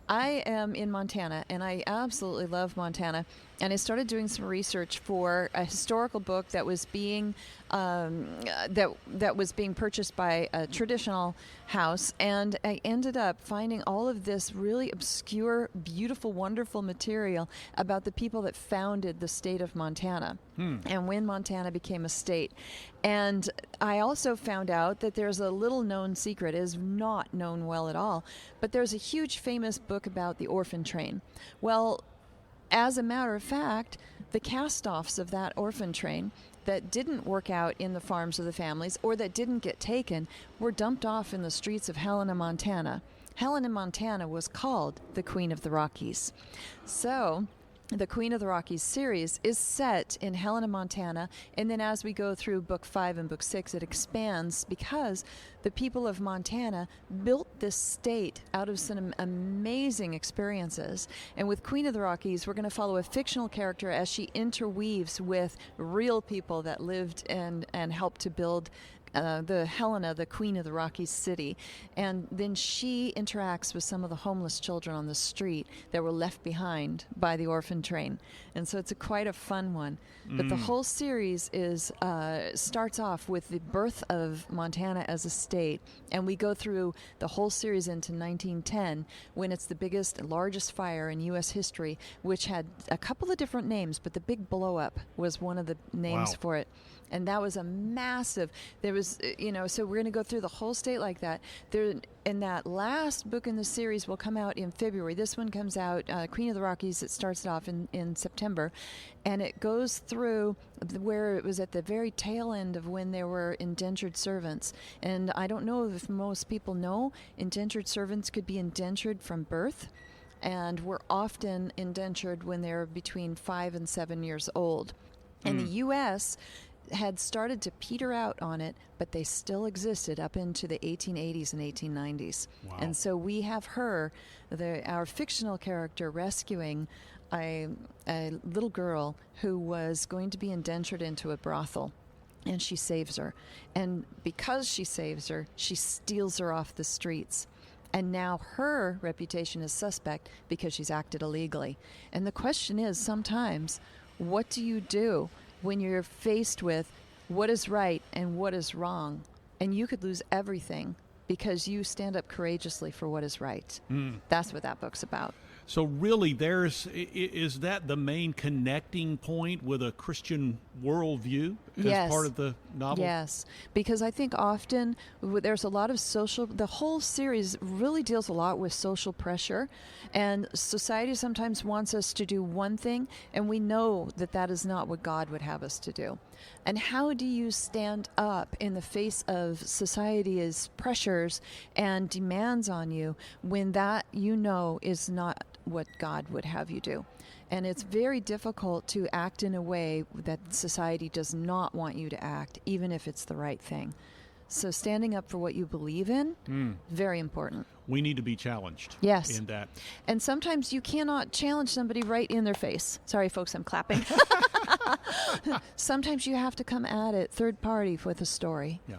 I am in Montana, and I absolutely love Montana. And I started doing some research for a historical book that was being that was being purchased by a traditional house, and I ended up finding all of this really obscure, beautiful, wonderful material about the people that founded the state of Montana and when Montana became a state. And I also found out that there's a little known secret, it is not known well at all, but there's a huge famous book about the orphan train. Well, as a matter of fact, the cast-offs of that orphan train that didn't work out in the farms of the families or that didn't get taken were dumped off in the streets of Helena, Montana. Helena, Montana was called the Queen of the Rockies. So the Queen of the Rockies series is set in Helena, Montana, and then as we go through Book 5 and Book 6, it expands because the people of Montana built this state out of some amazing experiences. And with Queen of the Rockies, we're going to follow a fictional character as she interweaves with real people that lived and helped to build the Helena, the Queen of the Rockies city. And then she interacts with some of the homeless children on the street that were left behind by the orphan train. And so it's quite a fun one. But the whole series is starts off with the birth of Montana as a state, and we go through the whole series into 1910 when it's the biggest, largest fire in U.S. history, which had a couple of different names, but the big blow-up was one of the names for it. And that was a massive, there was, so we're going to go through the whole state like that. And that last book in the series will come out in February. This one comes out, Queen of the Rockies, it starts off in September. And it goes through where it was at the very tail end of when there were indentured servants. And I don't know if most people know, indentured servants could be indentured from birth. And were often indentured when they're between 5 and 7 years old. And the U.S. had started to peter out on it, but they still existed up into the 1880s and 1890s. Wow. And so we have her, our fictional character, rescuing a little girl who was going to be indentured into a brothel. And she saves her. And because she saves her, she steals her off the streets. And now her reputation is suspect because she's acted illegally. And the question is, sometimes, what do you do when you're faced with what is right and what is wrong? And you could lose everything because you stand up courageously for what is right. That's what that book's about. So really, is that the main connecting point with a Christian worldview as part of the novel? Yes, because I think often there's a lot of the whole series really deals a lot with social pressure, and society sometimes wants us to do one thing, and we know that that is not what God would have us to do. And how do you stand up in the face of society's pressures and demands on you when that is not what God would have you do? And it's very difficult to act in a way that society does not want you to act, even if it's the right thing. So standing up for what you believe in, very important. We need to be challenged in that. And sometimes you cannot challenge somebody right in their face. Sorry, folks, I'm clapping. Sometimes you have to come at it third party with a story. Yeah.